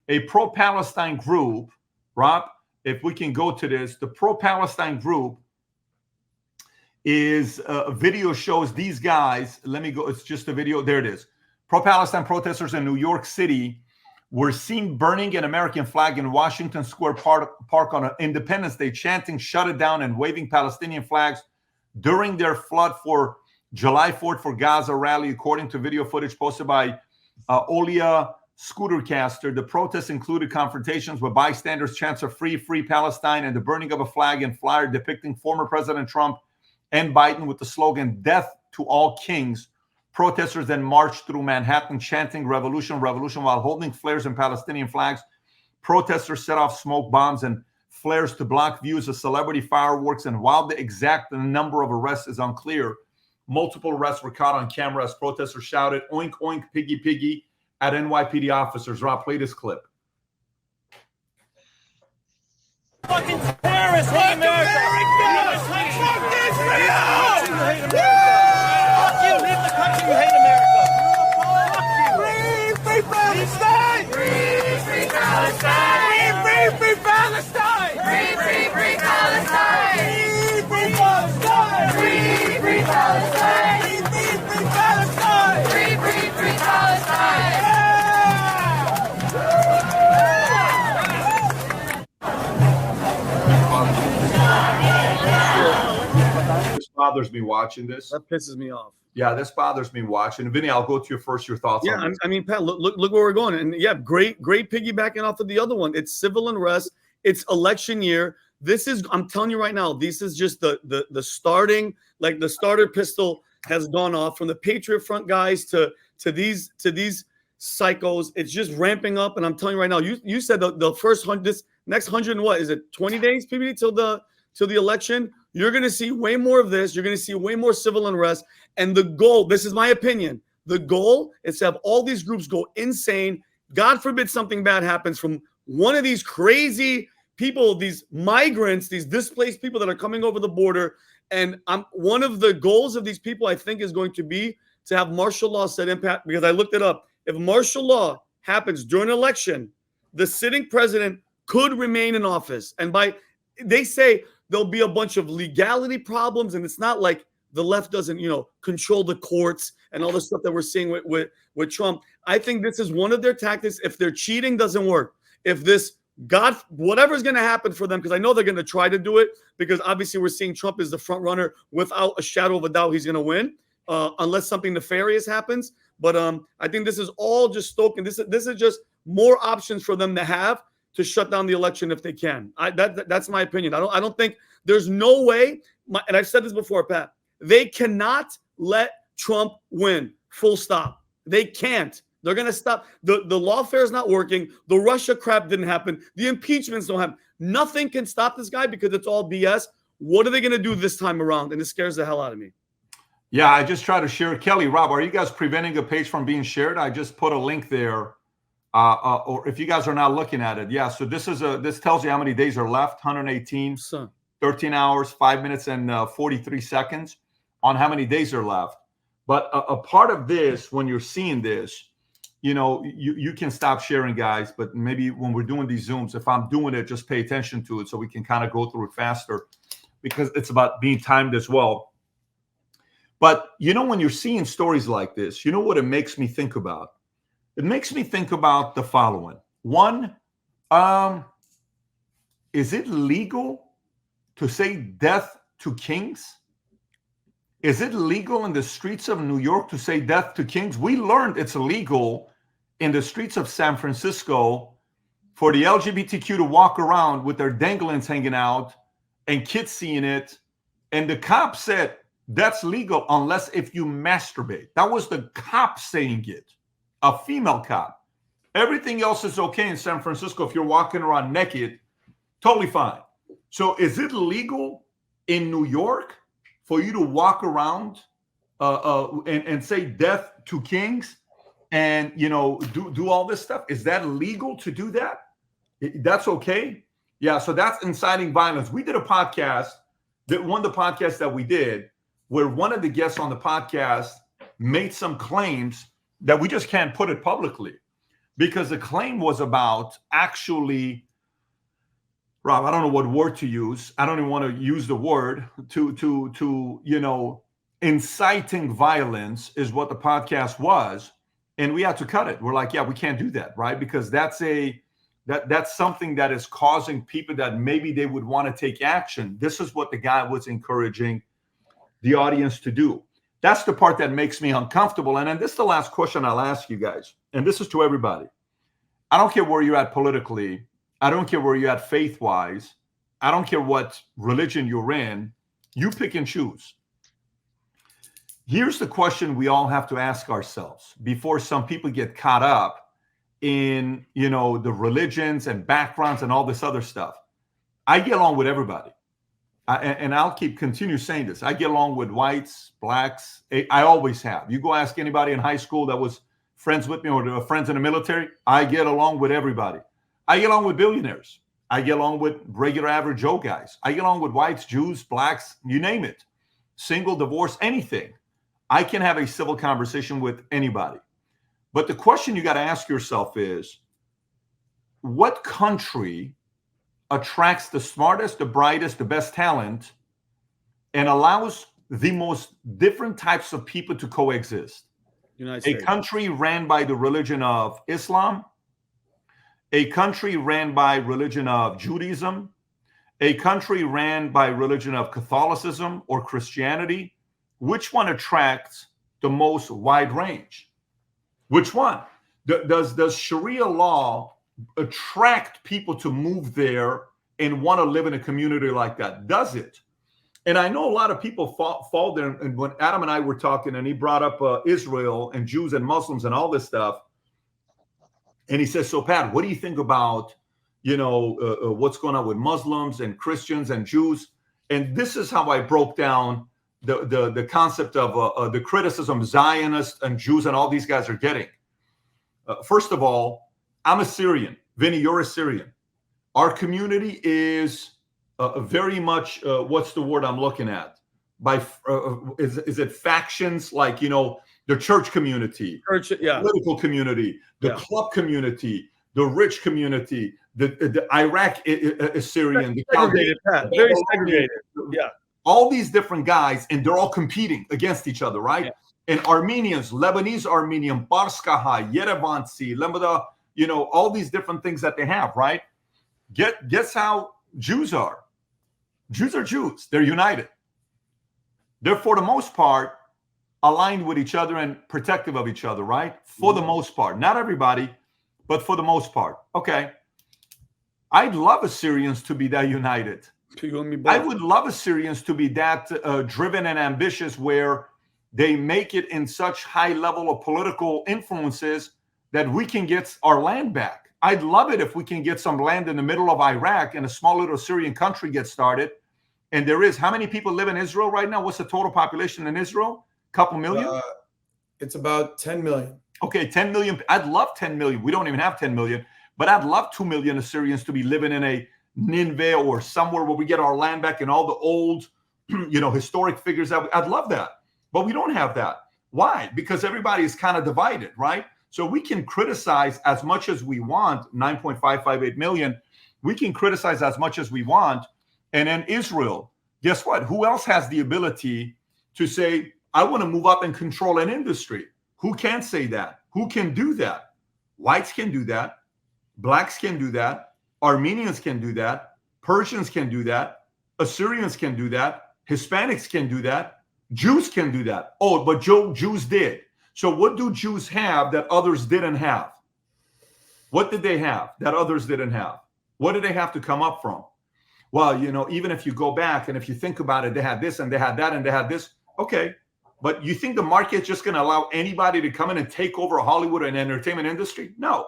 a pro-Palestine group, Rob, if we can go to this, the pro-Palestine group is a video shows these guys. Let me go. It's just a video. There it is. Pro-Palestine protesters in New York City were seen burning an American flag in Washington Square Park on Independence Day, chanting "Shut it down" and waving Palestinian flags during their flood for July 4th for Gaza rally, according to video footage posted by Olia Scootercaster. The protests included confrontations with bystanders, chants of "Free, Free Palestine," and the burning of a flag and flyer depicting former President Trump and Biden with the slogan "Death to all kings." Protesters then marched through Manhattan chanting "Revolution, Revolution" while holding flares and Palestinian flags. Protesters set off smoke bombs and flares to block views of celebrity fireworks. And while the exact number of arrests is unclear, multiple arrests were caught on camera as protesters shouted "Oink, oink, piggy, piggy" at NYPD officers. Rob, play this clip. Fucking terrorists hate America! Fuck this video! Fuck you! Leave the country, you hate America! Fuck you! Free, free Palestine! Free, free Palestine! Free, free Palestine! Free, free, free Palestine! Free, free Palestine! Free, free Palestine! Free, free Palestine! Free, free, free Palestine! This bothers me watching this. That pisses me off. Yeah, this bothers me watching. Vinny, I'll go to your thoughts on this. I mean, Pat, look where we're going. And yeah, great piggybacking off of the other one. It's civil unrest. It's election year. This is, I'm telling you right now, this is just the starting, like the starter pistol has gone off from the Patriot Front guys to these psychos. It's just ramping up. And I'm telling you right now, you said the first this next 100 and what is it, 20 days, PBD, till the election. You're going to see way more of this. You're going to see way more civil unrest. And the goal, this is my opinion, the goal is to have all these groups go insane. God forbid something bad happens from one of these crazy people, these migrants, these displaced people that are coming over the border. And one of the goals of these people, I think, is going to be to have martial law set in, Pat, because I looked it up. If martial law happens during an election, the sitting president could remain in office. And they say there'll be a bunch of legality problems, and it's not like the left doesn't, control the courts and all the stuff that we're seeing with Trump. I think this is one of their tactics. If their cheating doesn't work, if this whatever's going to happen for them, because I know they're going to try to do it, because obviously we're seeing Trump is the front runner without a shadow of a doubt he's going to win, unless something nefarious happens. But I think this is all just stoking. This is just more options for them to have to shut down the election if they can. That's my opinion. I don't think there's no way, and I've said this before, Pat, they cannot let Trump win, full stop. They can't. They're going to stop. The lawfare is not working. The Russia crap didn't happen. The impeachments don't happen. Nothing can stop this guy because it's all BS. What are they going to do this time around? And it scares the hell out of me. Yeah, I just try to share. Kelly, Rob, are you guys preventing a page from being shared? I just put a link there. Or if you guys are not looking at it. Yeah, so this tells you how many days are left, 118, 13 hours, 5 minutes, and 43 seconds on how many days are left. But a part of this, when you're seeing this, you can stop sharing, guys, but maybe when we're doing these Zooms, if I'm doing it, just pay attention to it so we can kind of go through it faster, because it's about being timed as well. But, when you're seeing stories like this, you know what it makes me think about? It makes me think about the following. One, is it legal to say death to kings? Is it legal in the streets of New York to say death to kings? We learned it's illegal in the streets of San Francisco for the LGBTQ to walk around with their danglings hanging out and kids seeing it. And the cop said that's legal unless if you masturbate. That was the cop saying it, a female cop. Everything else is okay in San Francisco if you're walking around naked, totally fine. So is it legal in New York for you to walk around and say death to kings and, do all this stuff? Is that legal to do that? That's okay? Yeah, so that's inciting violence. We did a podcast, one of the podcasts that we did, where one of the guests on the podcast made some claims that we just can't put it publicly. because the claim was about actually, Rob, I don't know what word to use. I don't even want to use the word to inciting violence is what the podcast was. And we had to cut it. We're like, yeah, we can't do that, right? Because that's something that is causing people that maybe they would want to take action. This is what the guy was encouraging the audience to do. That's the part that makes me uncomfortable. And then this is the last question I'll ask you guys. And this is to everybody. I don't care where you're at politically. I don't care where you're at faith-wise. I don't care what religion you're in. You pick and choose. Here's the question we all have to ask ourselves before some people get caught up in, the religions and backgrounds and all this other stuff. I get along with everybody. And I'll continue saying this. I get along with whites, blacks. I always have. You go ask anybody in high school that was friends with me or friends in the military. I get along with everybody. I get along with billionaires. I get along with regular average Joe guys. I get along with whites, Jews, blacks, you name it. Single, divorce, anything. I can have a civil conversation with anybody. But the question you got to ask yourself is, what country attracts the smartest, the brightest, the best talent, and allows the most different types of people to coexist? United A States. country ran by the religion of Islam, a country ran by religion of Judaism, a country ran by religion of Catholicism or Christianity. Which one attracts the most wide range? Which one? Does Sharia law attract people to move there and want to live in a community like that? Does it? And I know a lot of people fall there. And when Adam and I were talking, and he brought up Israel and Jews and Muslims and all this stuff, and he says, so Pat, what do you think about, what's going on with Muslims and Christians and Jews? And this is how I broke down the concept of the criticism Zionists and Jews and all these guys are getting. First of all, I'm a Syrian. Vinny, you're a Syrian. Our community is very much, what's the word I'm looking at? Is it factions like, the church community, political community, the club community, the rich community, the Iraq Syrian, the segregated, very segregated. Yeah. All these different guys, and they're all competing against each other, right? Yeah. And Armenians, Lebanese Armenian, Barskahai, Yerevansi, Lambda, all these different things that they have, right? Guess how Jews are. Jews are Jews. They're united. They're, for the most part, aligned with each other and protective of each other, right? For the most part. Not everybody, but for the most part. Okay. I'd love Assyrians to be that united. I would love Assyrians to be that driven and ambitious where they make it in such high level of political influences that we can get our land back. I'd love it if we can get some land in the middle of Iraq and a small little Syrian country gets started. And how many people live in Israel right now? What's the total population in Israel? Couple million? It's about 10 million. Okay, 10 million. I'd love 10 million. We don't even have 10 million, but I'd love 2 million Assyrians to be living in a Nineveh or somewhere where we get our land back and all the old, historic figures. I'd love that. But we don't have that. Why? Because everybody is kind of divided, right? So we can criticize as much as we want, 9.558 million. We can criticize as much as we want. And then Israel, guess what? Who else has the ability to say, I want to move up and control an industry? Who can say that? Who can do that? Whites can do that. Blacks can do that. Armenians can do that. Persians can do that. Assyrians can do that. Hispanics can do that. Jews can do that. Oh, but Jews did. So what do Jews have that others didn't have? What did they have that others didn't have? What did they have to come up from? Well, even if you go back and if you think about it, they had this and they had that and they had this. Okay. But you think the market's just going to allow anybody to come in and take over Hollywood and entertainment industry? No.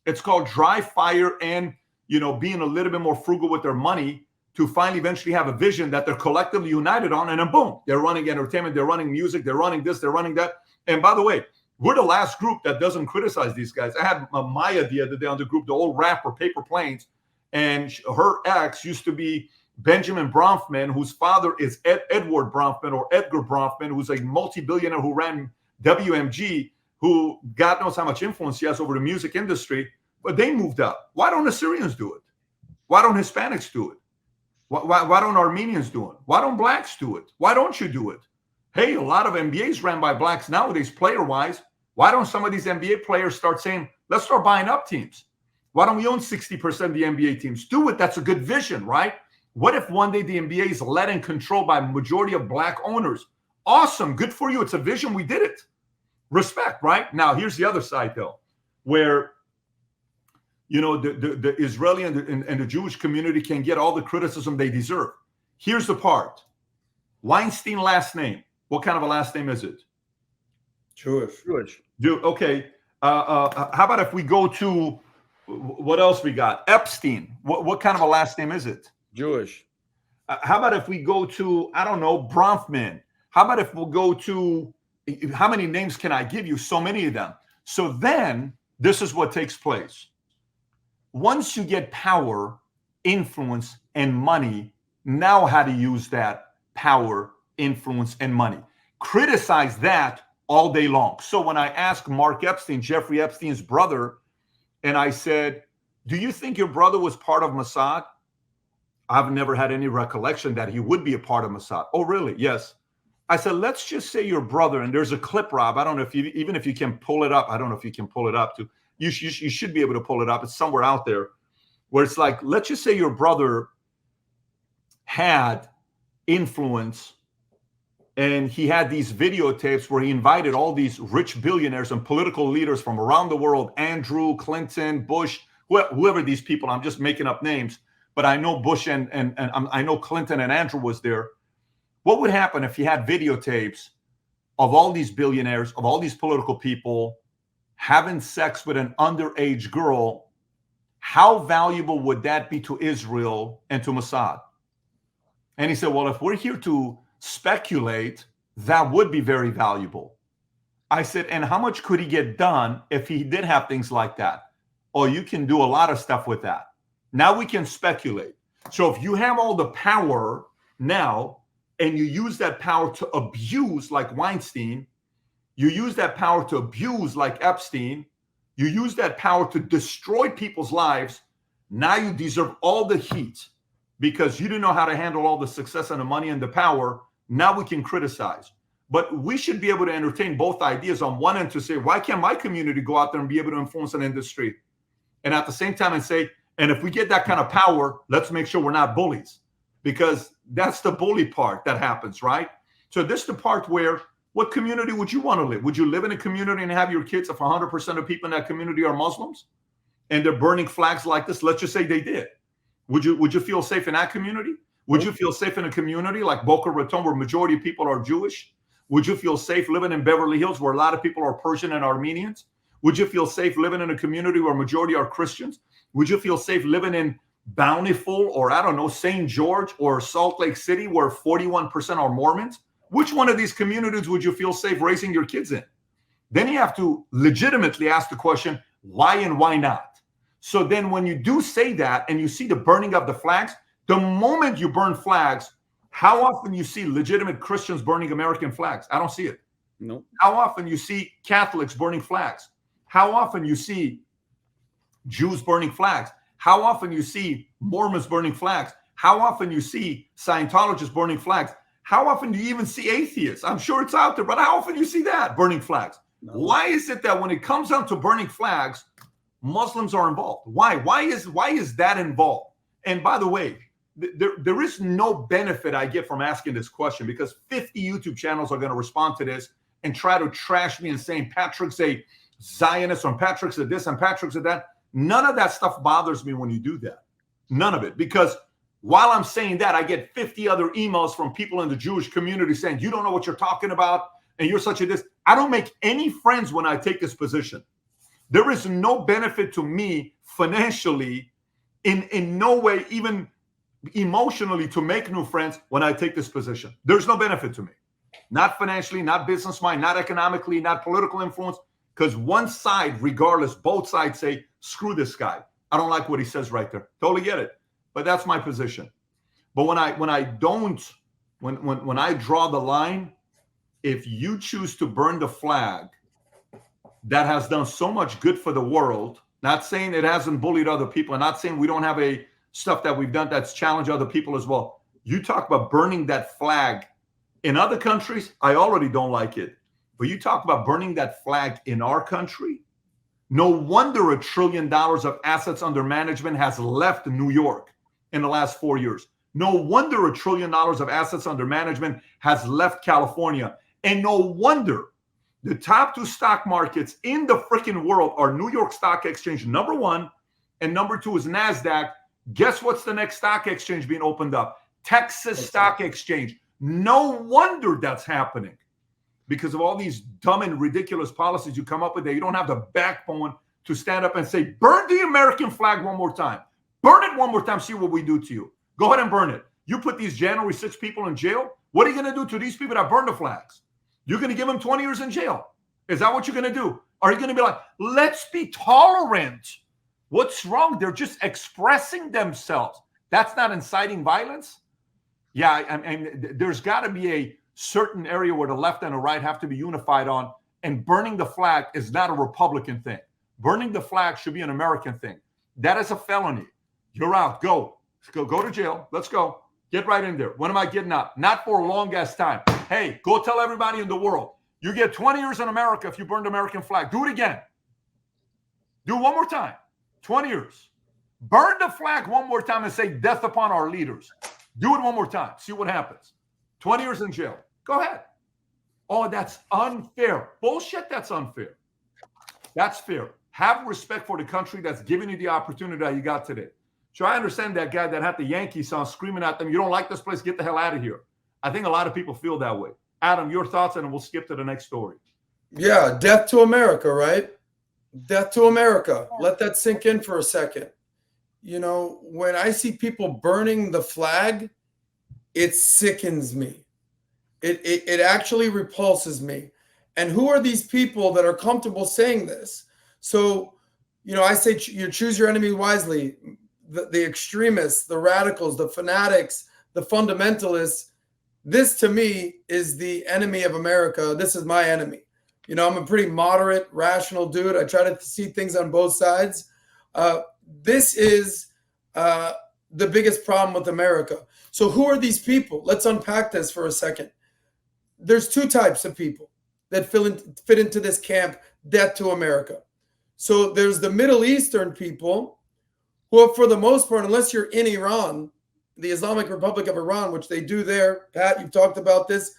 It's called dry fire and, being a little bit more frugal with their money to finally eventually have a vision that they're collectively united on. And then boom, they're running entertainment, they're running music, they're running this, they're running that. And by the way, we're the last group that doesn't criticize these guys. I had Maya the other day on the group, the old rapper, Paper Planes, and her ex used to be Benjamin Bronfman, whose father is Edward Bronfman or Edgar Bronfman, who's a multi-billionaire who ran WMG, who God knows how much influence he has over the music industry, but they moved up. Why don't Assyrians do it? Why don't Hispanics do it? Why don't Armenians do it? Why don't blacks do it? Why don't you do it? Hey, a lot of NBAs ran by blacks nowadays, player-wise. Why don't some of these NBA players start saying, let's start buying up teams? Why don't we own 60% of the NBA teams? Do it. That's a good vision, right? What if one day the NBA is led and controlled by a majority of black owners? Awesome. Good for you. It's a vision. We did it. Respect, right? Now, here's the other side, though, where, you know, the Israeli and the Jewish community can get all the criticism they deserve. Here's the part. Weinstein last name. What kind of a last name is it? Jewish. Okay. How about if we go to, what else we got? Epstein. What kind of a last name is it? Jewish. How about if we go to, I don't know, Bronfman? How about if we'll go to, how many names can I give you? So many of them. So then this is what takes place. Once you get power, influence, and money, now how to use that power, influence, and money. Criticize that all day long. So when I asked Mark Epstein, Jeffrey Epstein's brother, and I said, do you think your brother was part of Mossad? I've never had any recollection that he would be a part of Mossad. Oh, really? Yes. I said, let's just say your brother, and there's a clip, Rob. I don't know if you, even if you can pull it up. I don't know if you can pull it up too. You should be able to pull it up. It's somewhere out there where it's like, let's just say your brother had influence and he had these videotapes where he invited all these rich billionaires and political leaders from around the world, Andrew, Clinton, Bush, whoever these people, I'm just making up names, but I know Bush and I know Clinton and Andrew was there. What would happen if he had videotapes of all these billionaires, of all these political people having sex with an underage girl? How valuable would that be to Israel and to Mossad? And he said, well, if we're here to speculate, that would be very valuable. I said, and how much could he get done if he did have things like that? Oh, you can do a lot of stuff with that. Now we can speculate. So if you have all the power now and you use that power to abuse like Weinstein, you use that power to abuse like Epstein, you use that power to destroy people's lives, now you deserve all the heat because you didn't know how to handle all the success and the money and the power. Now we can criticize. But we should be able to entertain both ideas on one end to say, why can't my community go out there and be able to influence an industry? And at the same time and say, and if we get that kind of power, let's make sure we're not bullies, because that's the bully part that happens, right? So this is the part where, what community would you want to live? Would you live in a community and have your kids, if 100% of people in that community are Muslims and they're burning flags like this? Let's just say they did. Would you feel safe in that community? Would you feel safe in a community like Boca Raton where majority of people are Jewish? Would you feel safe living in Beverly Hills where a lot of people are Persian and Armenians? Would you feel safe living in a community where majority are Christians? Would you feel safe living in Bountiful or, I don't know, St. George or Salt Lake City where 41% are Mormons? Which one of these communities would you feel safe raising your kids in? Then you have to legitimately ask the question, why and why not? So then when you do say that and you see the burning of the flags, the moment you burn flags, how often you see legitimate Christians burning American flags? I don't see it. No. How often you see Catholics burning flags? How often you see Jews burning flags? How often you see Mormons burning flags? How often you see Scientologists burning flags? How often do you even see atheists? I'm sure it's out there, but how often you see that burning flags? No. Why is it that when it comes down to burning flags, Muslims are involved? Why? Why is that involved? And by the way, there is no benefit I get from asking this question, because 50 YouTube channels are going to respond to this and try to trash me and saying Patrick's a Zionist or Patrick's a this and Patrick's a that. None of that stuff bothers me when you do that. None of it. Because while I'm saying that, I get 50 other emails from people in the Jewish community saying, you don't know what you're talking about and you're such a this. I don't make any friends when I take this position. There is no benefit to me financially, in no way, even emotionally, to make new friends when I take this position. There's no benefit to me. Not financially, not business-wise, not economically, not political influence. Because one side, regardless, both sides say, screw this guy. I don't like what he says right there. Totally get it. But that's my position. But when I draw the line, if you choose to burn the flag, that has done so much good for the world. Not saying it hasn't bullied other people, and not saying we don't have a stuff that we've done that's challenged other people as well. You talk about burning that flag in other countries, I already don't like it. But you talk about burning that flag in our country. No wonder $1 trillion of assets under management has left New York in the last 4 years. No wonder $1 trillion of assets under management has left California. And no wonder the top 2 stock markets in the freaking world are New York Stock Exchange, number 1, and number 2 is NASDAQ. Guess what's the next stock exchange being opened up? Texas Stock Exchange. No wonder that's happening, because of all these dumb and ridiculous policies you come up with that you don't have the backbone to stand up and say, burn the American flag one more time. Burn it one more time, see what we do to you. Go ahead and burn it. You put these January 6 people in jail. What are you going to do to these people that burn the flags? You're going to give them 20 years in jail. Is that what you're going to do? Are you going to be like, let's be tolerant? What's wrong? They're just expressing themselves. That's not inciting violence? Yeah, I mean, there's got to be a certain area where the left and the right have to be unified on, and burning the flag is not a Republican thing. Burning the flag should be an American thing. That is a felony. You're out. Go to jail. Let's go. Get right in there. When am I getting out? Not for a long ass time. Hey, go tell everybody in the world, you get 20 years in America if you burn the American flag. Do it again. Do it one more time. 20 years. Burn the flag one more time and say death upon our leaders. Do it one more time. See what happens. 20 years in jail. Go ahead. Oh, that's unfair. Bullshit, that's unfair. That's fair. Have respect for the country that's giving you the opportunity that you got today. So I understand that guy that had the Yankee song screaming at them, you don't like this place, get the hell out of here. I think a lot of people feel that way. Adam, your thoughts, and then we'll skip to the next story. Yeah, death to America, right? Death to America. Let that sink in for a second. You know, when I see people burning the flag, it sickens me. It actually repulses me. And who are these people that are comfortable saying this? So, you know, I say you choose your enemy wisely. The extremists, the radicals, the fanatics, the fundamentalists. This to me is the enemy of America. This is my enemy. You know, I'm a pretty moderate, rational dude. I try to see things on both sides. This is the biggest problem with America. So who are these people? Let's unpack this for a second. There's 2 types of people that fit into this camp, death to America. So there's the Middle Eastern people who are, for the most part, unless you're in Iran, the Islamic Republic of Iran, which they do there. Pat, you've talked about this.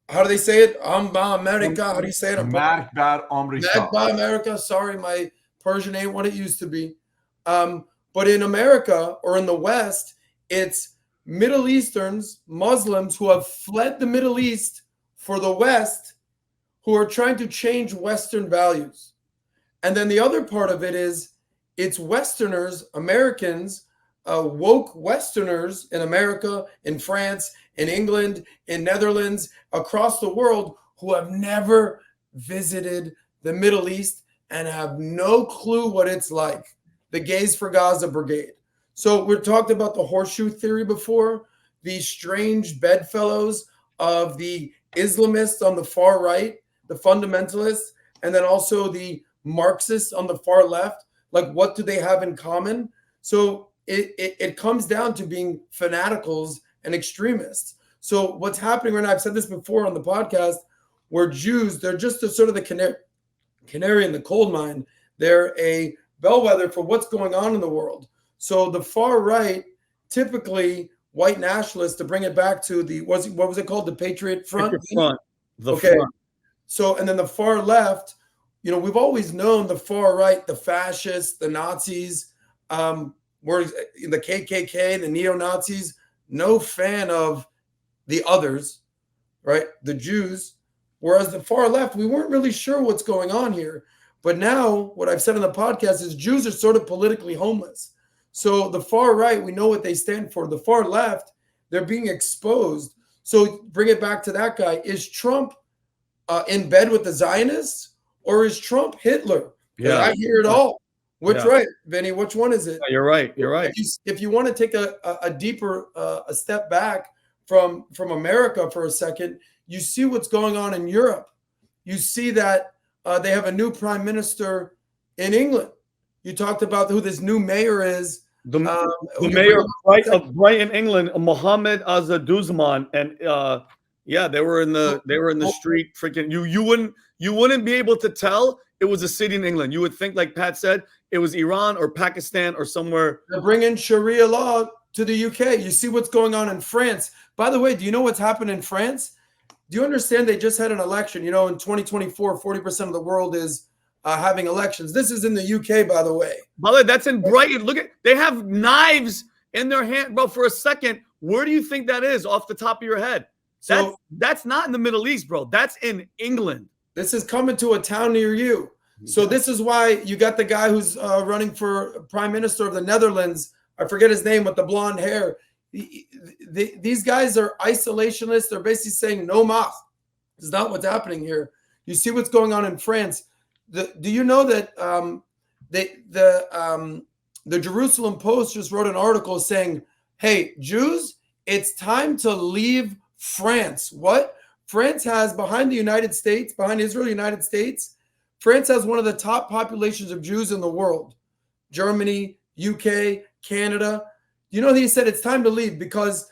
How do they say it? Amba America. How do you say it? Magbar America. Sorry, my Persian ain't what it used to be. But in America or in the West, it's Middle Easterns, Muslims who have fled the Middle East for the West, who are trying to change Western values. And then the other part of it is it's Westerners, Americans, woke Westerners in America, in France, in England, in Netherlands, across the world who have never visited the Middle East and have no clue what it's like. The Gays for Gaza Brigade. So we talked about the horseshoe theory before, these strange bedfellows of the Islamists on the far right, the fundamentalists, and then also the Marxists on the far left. Like, what do they have in common? So it comes down to being fanaticals and extremists. So what's happening right now, I've said this before on the podcast, where Jews, they're just sort of the canary in the coal mine. They're a bellwether for what's going on in the world. So the far right, typically white nationalists, to bring it back to the, what was it called? The Patriot Front? Front. Okay. So, and then the far left, you know, we've always known the far right, the fascists, the Nazis, were the KKK, the neo-Nazis, no fan of the others, right? The Jews. Whereas the far left, we weren't really sure what's going on here. But now what I've said on the podcast is Jews are sort of politically homeless. So the far right, we know what they stand for. The far left, they're being exposed. So bring it back to that guy. Is Trump in bed with the Zionists, or is Trump Hitler? Yeah, I hear it all. Which right, Vinny? Which one is it? You're right. You're right. If you want to take a deeper a step back from America for a second, you see what's going on in Europe. You see that they have a new prime minister in England. You talked about who this new mayor is. The mayor of Brighton, England, Mohammed Azzaduzman, and yeah, they were in the street. Freaking you wouldn't be able to tell it was a city in England. You would think, like Pat said, it was Iran or Pakistan or somewhere. They're bringing Sharia law to the UK. You see what's going on in France. By the way, do you know what's happened in France? Do you understand they just had an election? You know, in 2024, 40% of the world is having elections. This is in the UK, by the way. Brother, that's in Brighton. Look they have knives in their hand, bro. For a second, where do you think that is off the top of your head? So that's not in the Middle East, bro. That's in England. This is coming to a town near you. So this is why you got the guy who's running for prime minister of the Netherlands. I forget his name, with the blonde hair. These guys are isolationists. They're basically saying no mas. It's not what's happening here. You see what's going on in France. Do you know that the Jerusalem Post just wrote an article saying, hey, Jews, it's time to leave France. What? France has, behind Israel, United States, France has one of the top populations of Jews in the world. Germany, UK, Canada. You know, he said it's time to leave because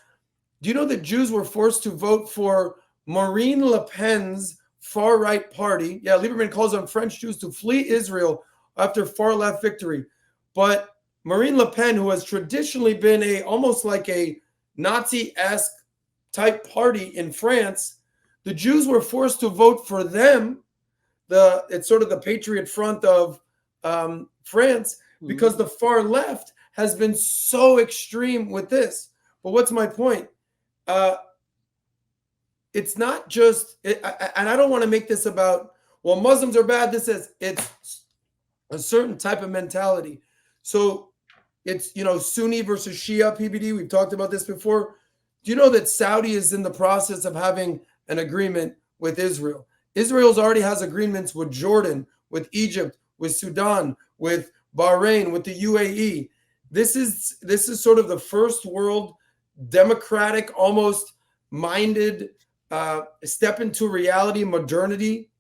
do you know that Jews were forced to vote for Marine Le Pen's far-right party? Yeah, Lieberman calls on French Jews to flee Israel after far-left victory. But Marine Le Pen, who has traditionally been almost like a Nazi-esque type party in France, the Jews were forced to vote for them. It's sort of the Patriot Front of France, because the far left has been so extreme with this. But what's my point? It's not just, and I don't want to make this about, well, Muslims are bad. It's a certain type of mentality. So it's, Sunni versus Shia PBD. We've talked about this before. Do you know that Saudi is in the process of having an agreement with Israel? Israel's already has agreements with Jordan, with Egypt, with Sudan, with Bahrain, with the UAE. This is sort of the first world democratic, almost minded step into reality, modernity,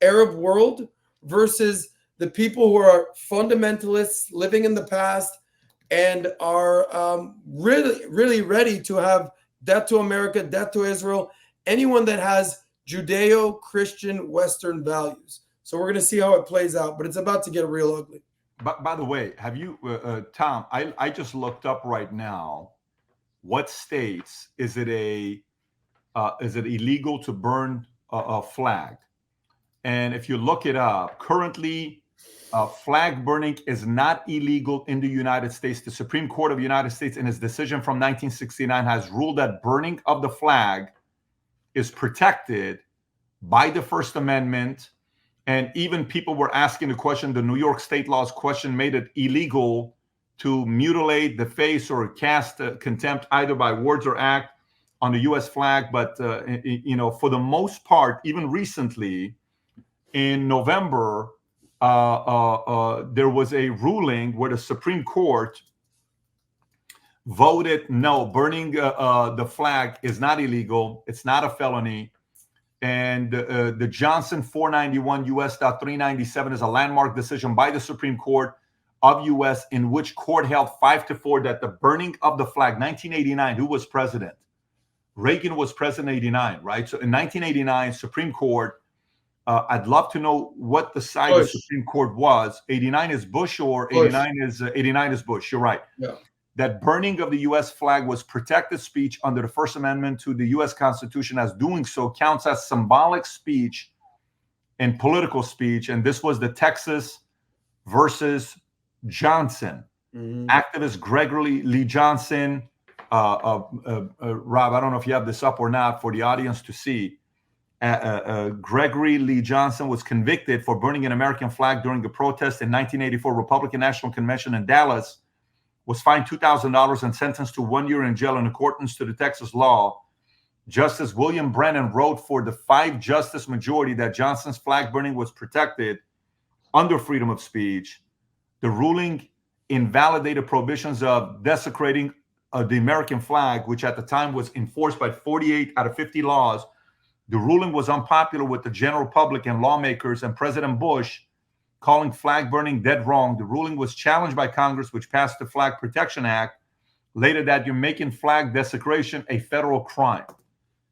Arab world versus the people who are fundamentalists living in the past and are really, really ready to have death to America, death to Israel, anyone that has Judeo-Christian Western values. So we're going to see how it plays out, but it's about to get real ugly. But by the way, have you, Tom, I just looked up right now, what states is it illegal to burn a flag? And if you look it up, currently flag burning is not illegal in the United States. The Supreme Court of the United States, in its decision from 1969, has ruled that burning of the flag is protected by the First Amendment. And even people were asking the question, the New York state laws question made it illegal to mutilate the face or cast contempt either by words or act on the U.S. flag. But, for the most part, even recently in November, there was a ruling where the Supreme Court voted no, burning the flag is not illegal. It's not a felony. And the Johnson 491 U.S. 397 is a landmark decision by the Supreme Court of U.S. in which court held 5-4 that the burning of the flag, 1989, who was president? Reagan was president in 89, right? So in 1989, Supreme Court, I'd love to know what the side of the Supreme Court was. 89 is Bush or 89 is Bush. You're right. Yeah. That burning of the U.S. flag was protected speech under the First Amendment to the U.S. Constitution, as doing so counts as symbolic speech and political speech. And this was the Texas versus Johnson. Activist Gregory Lee Johnson. Rob, I don't know if you have this up or not for the audience to see. Gregory Lee Johnson was convicted for burning an American flag during a protest in 1984 Republican National Convention in Dallas, was fined $2,000 and sentenced to 1 year in jail in accordance to the Texas law. Justice William Brennan wrote for the 5-justice majority that Johnson's flag burning was protected under freedom of speech. The ruling invalidated prohibitions of desecrating the American flag, which at the time was enforced by 48 out of 50 laws. The ruling was unpopular with the general public and lawmakers, and President Bush calling flag burning dead wrong. The ruling was challenged by Congress, which passed the Flag Protection Act later that year, making flag desecration a federal crime.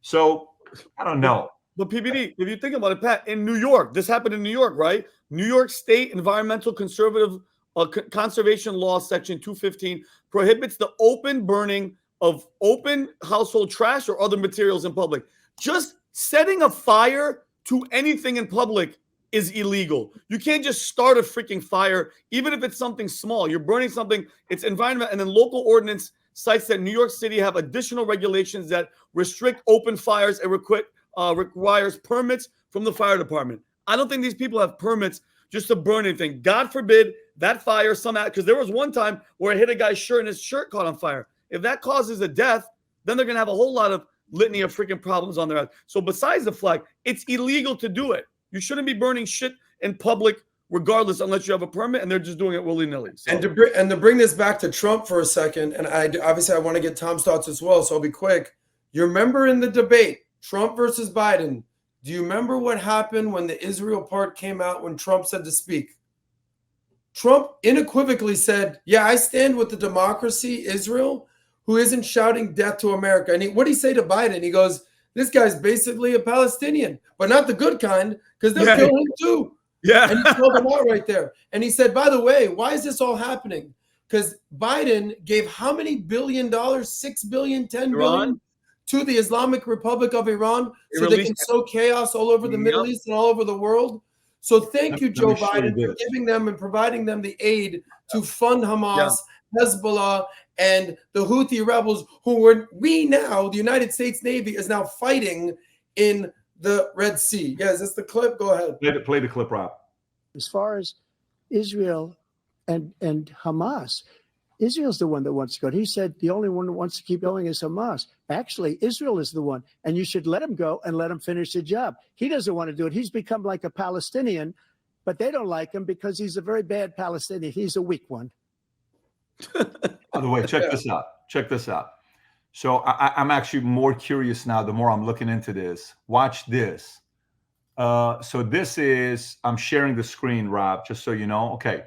So I don't know. But PBD, if you think about it, Pat, in New York, this happened in New York, right? New York State Environmental Conservation Law, Section 215, prohibits the open burning of open household trash or other materials in public. Just setting a fire to anything in public is illegal. You can't just start a freaking fire, even if it's something small. You're burning something, it's environment, and then local ordinance cites that New York City have additional regulations that restrict open fires and requires permits from the fire department. I don't think these people have permits just to burn anything. God forbid that fire somehow, because there was one time where it hit a guy's shirt and his shirt caught on fire. If that causes a death, then they're going to have a whole lot of litany of freaking problems on their hands. So besides the flag, it's illegal to do it. You shouldn't be burning shit in public regardless, unless you have a permit, and they're just doing it willy-nilly. So. And to bring this back to Trump for a second, and I want to get Tom's thoughts as well, so I'll be quick. You remember in the debate, Trump versus Biden, do you remember what happened when the Israel part came out when Trump said to speak? Trump unequivocally said, yeah, I stand with the democracy, Israel, who isn't shouting death to America. And what did he say to Biden? He goes, this guy's basically a Palestinian, but not the good kind, because they'll kill him too. Yeah. And he called him out right there. And he said, by the way, why is this all happening? Because Biden gave how many $1 billion, $6 billion, $10 billion to the Islamic Republic of Iran so they can sow chaos all over the Middle East and all over the world. So thank you, Joe Biden, for giving them and providing them the aid to fund Hamas, Hezbollah, and the Houthi rebels the United States Navy is now fighting in the Red Sea. Yeah, is this the clip? Go ahead. Play the clip, Rob. As far as Israel and Hamas, Israel's the one that wants to go. He said the only one that wants to keep going is Hamas. Actually, Israel is the one, and you should let him go and let him finish the job. He doesn't want to do it. He's become like a Palestinian, but they don't like him because he's a very bad Palestinian. He's a weak one. By the way, check this out. Check this out. So I'm actually more curious now the more I'm looking into this. Watch this. So this is, I'm sharing the screen, Rob, just so you know. Okay.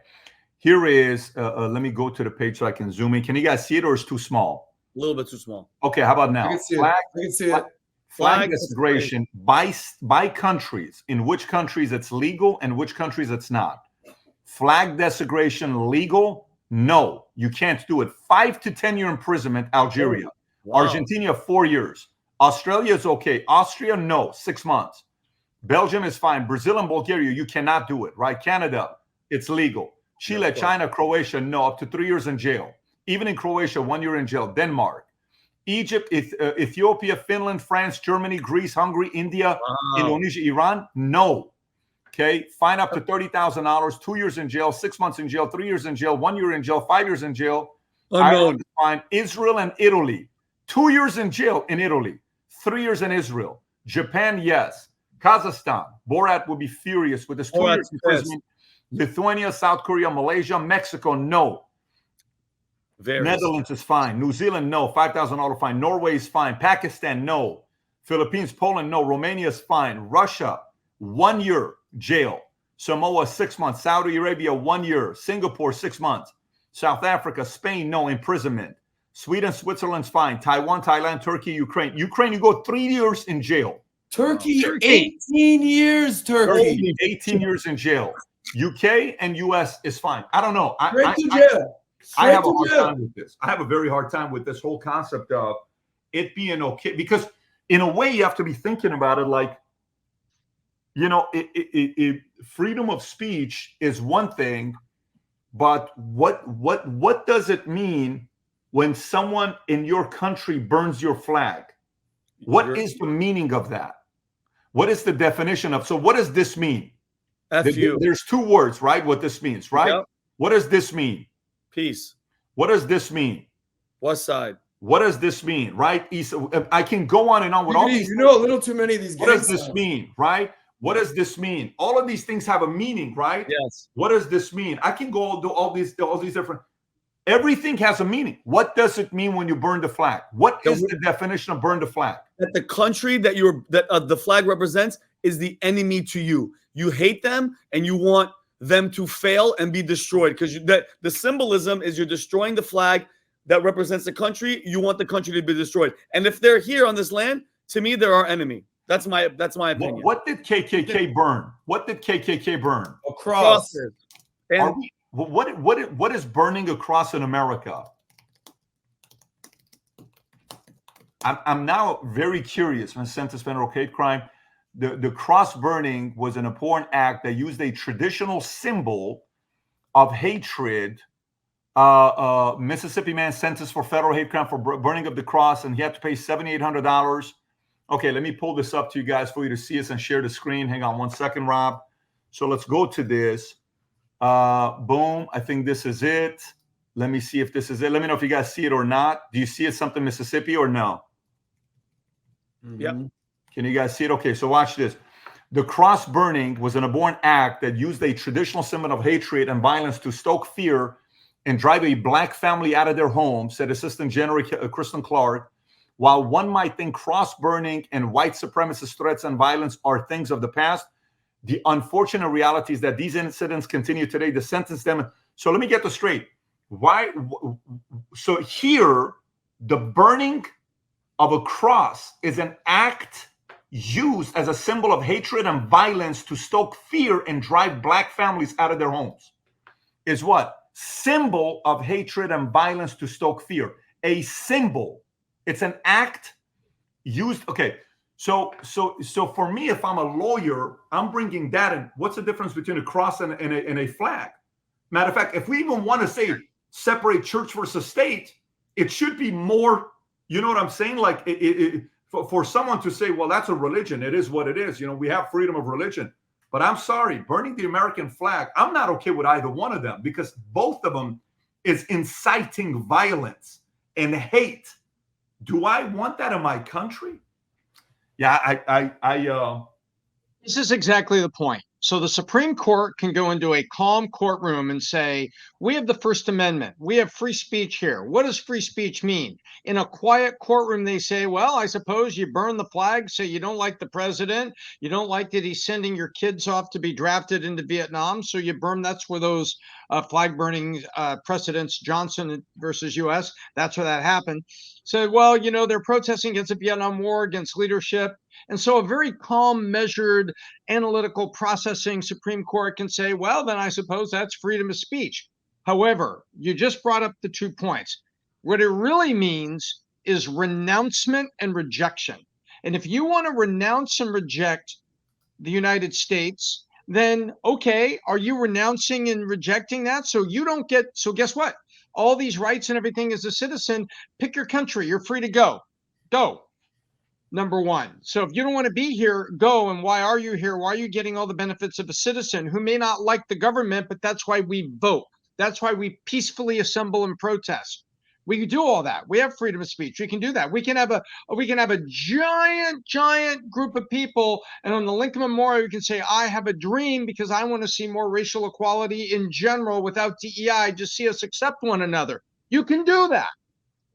Here is, let me go to the page so I can zoom in. Can you guys see it, or is it too small? A little bit too small. Okay, how about now? I can see it. Flag desecration by countries. In which countries it's legal and which countries it's not. Flag desecration legal? No, you can't do it. 5 to 10 year imprisonment, Algeria. Wow. Argentina, 4 years. Australia is okay. Austria, no, 6 months. Belgium is fine. Brazil and Bulgaria, you cannot do it, right? Canada, it's legal. Chile, China, Croatia, no, up to 3 years in jail. Even in Croatia, 1 year in jail. Denmark, Egypt, Ethiopia, Finland, France, Germany, Greece, Hungary, India, Indonesia, Iran, no. Okay, fine up to $30,000, 2 years in jail, 6 months in jail, 3 years in jail, 1 year in jail, 5 years in jail. Ireland is fine. Israel and Italy, 2 years in jail in Italy, 3 years in Israel. Japan, yes. Kazakhstan, Borat would be furious with this 2 years imprisonment. Lithuania, South Korea, Malaysia, Mexico, no. Netherlands is fine. New Zealand, no. $5,000 fine. Norway is fine. Pakistan, no. Philippines, Poland, no. Romania is fine. Russia, 1 year jail. Samoa, 6 months. Saudi Arabia, 1 year. Singapore, 6 months. South Africa, Spain, no imprisonment. Sweden, Switzerland's fine. Taiwan, Thailand, Turkey, Ukraine. Ukraine, you go 3 years in jail. Turkey. 18 years, Turkey. 18 years in jail. UK and US is fine. I don't know. I have a hard time with this. I have a very hard time with this whole concept of it being okay, because in a way you have to be thinking about it like, you know, freedom of speech is one thing, but what does it mean when someone in your country burns your flag? What is the meaning of that? What is the definition of? So what does this mean? There's two words, right? What this means, right? Yep. What does this mean? Peace. What does this mean? West Side. What does this mean, right? East. I can go on and on with all these. You know a little too many of these. What does this mean, right? What does this mean? All of these things have a meaning, right? Yes. What does this mean? I can go do all these different. Everything has a meaning. What does it mean when you burn the flag? What is the definition of burn the flag? That the country that the flag represents is the enemy to you. You hate them and you want them to fail and be destroyed, because the symbolism is you're destroying the flag that represents the country. You want the country to be destroyed. And if they're here on this land, to me, they're our enemy. That's my opinion. What did KKK burn? What did KKK burn? A cross. And What is burning a cross in America? I'm now very curious. When sent to federal hate crime, the cross burning was an abhorrent act that used a traditional symbol of hatred. Mississippi man sentenced for federal hate crime for burning of the cross, and he had to pay $7,800. Okay, let me pull this up to you guys for you to see us and share the screen. Hang on one second, Rob. So let's go to this. Boom. I think this is it. Let me see if this is it. Let me know if you guys see it or not. Do you see it, something Mississippi, or no? Yep. Can you guys see it? Okay, so watch this. The cross burning was an abhorrent act that used a traditional symbol of hatred and violence to stoke fear and drive a black family out of their home, said Assistant General Kristen Clark. While one might think cross burning and white supremacist threats and violence are things of the past, the unfortunate reality is that these incidents continue today. The sentence them. So let me get this straight. Why? So here, the burning of a cross is an act used as a symbol of hatred and violence to stoke fear and drive black families out of their homes. Is what? Symbol of hatred and violence to stoke fear. A symbol. It's an act used. Okay. So for me, if I'm a lawyer, I'm bringing that in. What's the difference between a cross and a flag? Matter of fact, if we even want to say separate church versus state, it should be more, you know what I'm saying? Like for someone to say, well, that's a religion. It is what it is. You know, we have freedom of religion. But I'm sorry, burning the American flag, I'm not okay with either one of them, because both of them is inciting violence and hate. Do I want that in my country? Yeah, This is exactly the point. So the Supreme Court can go into a calm courtroom and say, we have the First Amendment. We have free speech here. What does free speech mean? In a quiet courtroom, they say, well, I suppose you burn the flag, so you don't like the president. You don't like that he's sending your kids off to be drafted into Vietnam, so you burn. That's where those flag burning precedents, Johnson versus U.S., that's where that happened. So, well, you know, they're protesting against the Vietnam War, against leadership. And so a very calm, measured, analytical processing Supreme Court can say, well, then I suppose that's freedom of speech. However, you just brought up the 2 points. What it really means is renouncement and rejection. And if you want to renounce and reject the United States, then, okay, are you renouncing and rejecting that? So you don't get, so guess what? All these rights and everything as a citizen, pick your country. You're free to go. Go. Number one. So if you don't want to be here, go. And why are you here? Why are you getting all the benefits of a citizen who may not like the government, but that's why we vote. That's why we peacefully assemble and protest. We can do all that. We have freedom of speech. We can do that. We can have a giant group of people, and on the Lincoln Memorial, you can say, I have a dream because I want to see more racial equality in general without DEI. Just see us accept one another. You can do that.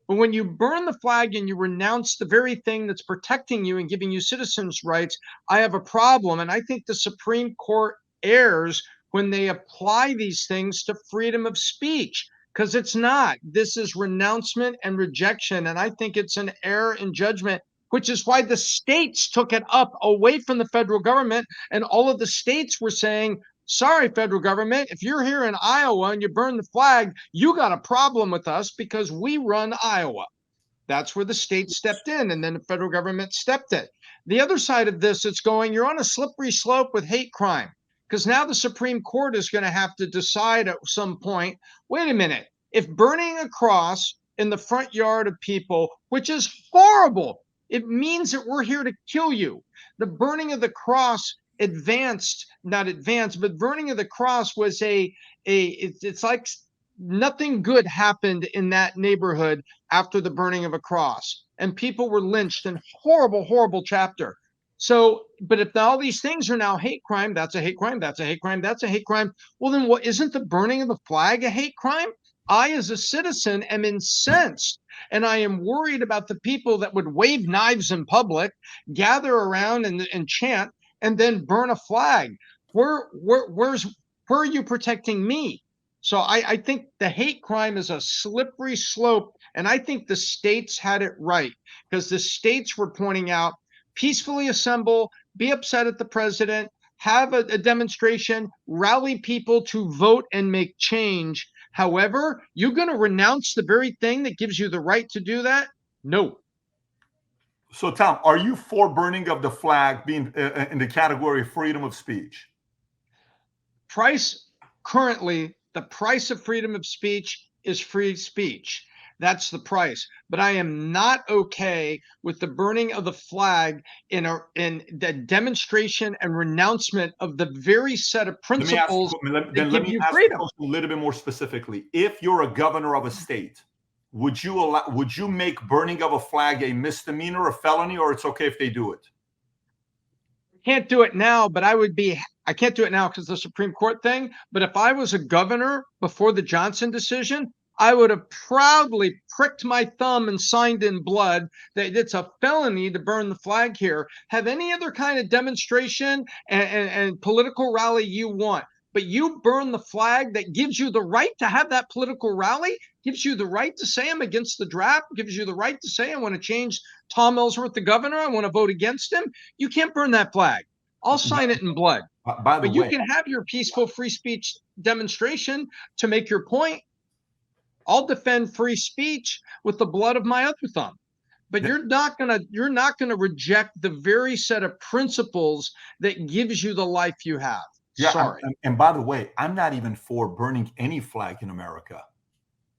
But when you burn the flag and you renounce the very thing that's protecting you and giving you citizens' rights, I have a problem. And I think the Supreme Court errs when they apply these things to freedom of speech, because it's not. This is renouncement and rejection. And I think it's an error in judgment, which is why the states took it up away from the federal government. And all of the states were saying, sorry, federal government, if you're here in Iowa and you burn the flag, you got a problem with us because we run Iowa. That's where the state stepped in, and then the federal government stepped in. The other side of this, it's going, you're on a slippery slope with hate crime, because now the Supreme Court is going to have to decide at some point, wait a minute, if burning a cross in the front yard of people, which is horrible, it means that we're here to kill you. The burning of the cross but burning of the cross was it's like nothing good happened in that neighborhood after the burning of a cross, and people were lynched in horrible chapter. So, but if all these things are now hate crime, that's a hate crime, that's a hate crime, that's a hate crime. Well, then what, isn't the burning of the flag a hate crime? I, as a citizen, am incensed. And I am worried about the people that would wave knives in public, gather around and chant, and then burn a flag. Where are you protecting me? So I think the hate crime is a slippery slope. And I think the states had it right, because the states were pointing out, peacefully assemble, be upset at the president, have a demonstration, rally people to vote and make change. However, you're going to renounce the very thing that gives you the right to do that? No. So, Tom, are you for burning of the flag being in the category of freedom of speech? Currently, the price of freedom of speech is free speech. That's the price. But I am not okay with the burning of the flag in the demonstration and renouncement of the very set of principles that give you freedom. A little bit more specifically. If you're a governor of a state, would you make burning of a flag a misdemeanor, a felony, or it's okay if they do it? Can't do it now, but I can't do it now because of the Supreme Court thing. But if I was a governor before the Johnson decision, I would have proudly pricked my thumb and signed in blood that it's a felony to burn the flag here. Have any other kind of demonstration and political rally you want, but you burn the flag that gives you the right to have that political rally, gives you the right to say I'm against the draft, gives you the right to say I want to change Tom Ellsworth, the governor, I want to vote against him. You can't burn that flag. I'll sign it in blood. But you can have your peaceful free speech demonstration to make your point. I'll defend free speech with the blood of my other thumb. But you're not gonna reject the very set of principles that gives you the life you have. Yeah, sorry. And by the way, I'm not even for burning any flag in America.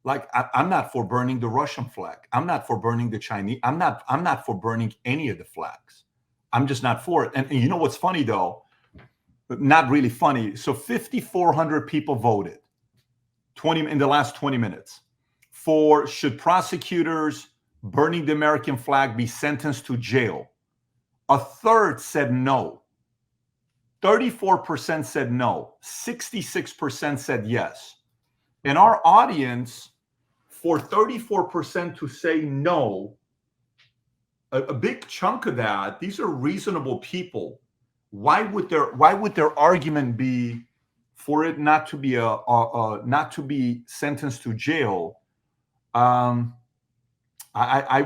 Like I'm not for burning the Russian flag. I'm not for burning the Chinese. I'm not for burning any of the flags. I'm just not for it. And you know what's funny though? Not really funny. So 5,400 people voted in the last 20 minutes for should prosecutors burning the American flag be sentenced to jail. A third said no. 34% said no. 66% said yes. In our audience, for 34% to say no, a big chunk of that, these are reasonable people. Why would their argument be for it not to be not to be sentenced to jail? I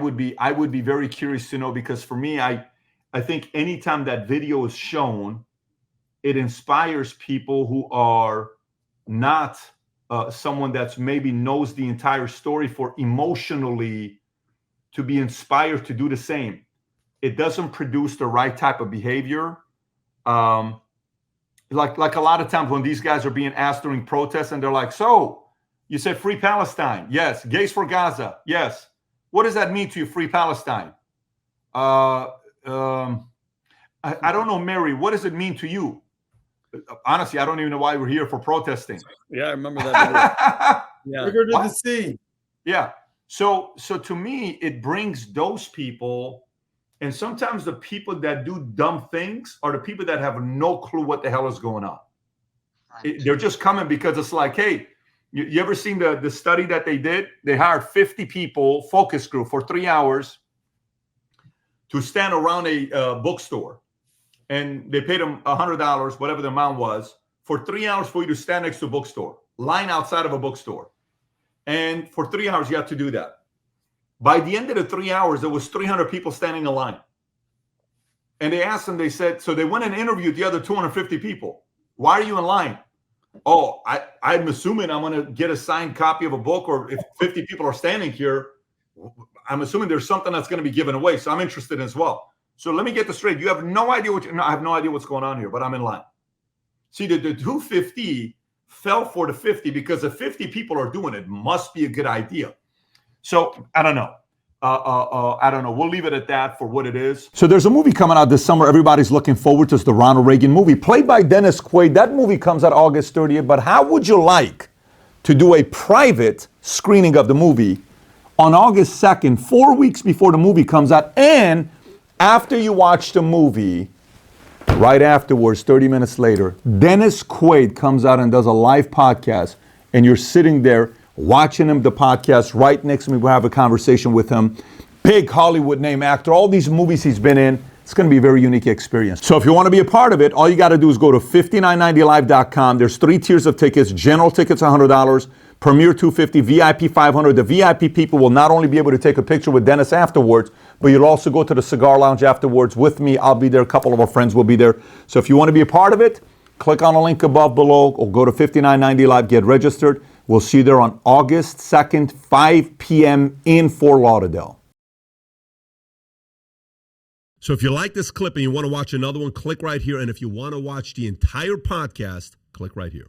would be very curious to know, because for me, I think anytime that video is shown, it inspires people who are not someone that's maybe knows the entire story for emotionally to be inspired to do the same. It doesn't produce the right type of behavior. Like a lot of times when these guys are being asked during protests and they're like, so you said free Palestine. Yes. Gays for Gaza. Yes. What does that mean to you, free Palestine? I don't know, Mary. What does it mean to you? Honestly, I don't even know why we're here for protesting. Yeah, I remember that. Yeah. River to the sea. Yeah. So to me, it brings those people, and sometimes the people that do dumb things are the people that have no clue what the hell is going on. They're just coming because it's like, hey, you ever seen the study that they did? They hired 50 people, focus group, for 3 hours to stand around a bookstore. And they paid them $100, whatever the amount was, for 3 hours for you to stand next to a bookstore, line outside of a bookstore. And for 3 hours, you have to do that. By the end of the 3 hours, there was 300 people standing in line. And they asked them, they said, so they went and interviewed the other 250 people. Why are you in line? Oh, I'm assuming I'm going to get a signed copy of a book, or if 50 people are standing here, I'm assuming there's something that's going to be given away. So I'm interested as well. So let me get this straight. You have no idea I have no idea what's going on here, but I'm in line. See, the 250 fell for the 50 because if 50 people are doing it, must be a good idea. So I don't know. I don't know. We'll leave it at that for what it is. So there's a movie coming out this summer everybody's looking forward to. It's the Ronald Reagan movie, played by Dennis Quaid. That movie comes out August 30th. But how would you like to do a private screening of the movie on August 2nd, 4 weeks before the movie comes out, and after you watch the movie, right afterwards, 30 minutes later, Dennis Quaid comes out and does a live podcast, and you're sitting there watching him, the podcast. Right next to me, we'll have a conversation with him. Big Hollywood name actor, all these movies he's been in. It's going to be a very unique experience. So if you want to be a part of it, all you got to do is go to 5990live.com. There's 3 tiers of tickets. General tickets, $100. Premier, $250. VIP, $500. The VIP people will not only be able to take a picture with Dennis afterwards, but you'll also go to the cigar lounge afterwards with me. I'll be there. A couple of our friends will be there. So if you want to be a part of it, click on the link above below or go to 5990 Live, get registered. We'll see you there on August 2nd, 5 p.m. in Fort Lauderdale. So if you like this clip and you want to watch another one, click right here. And if you want to watch the entire podcast, click right here.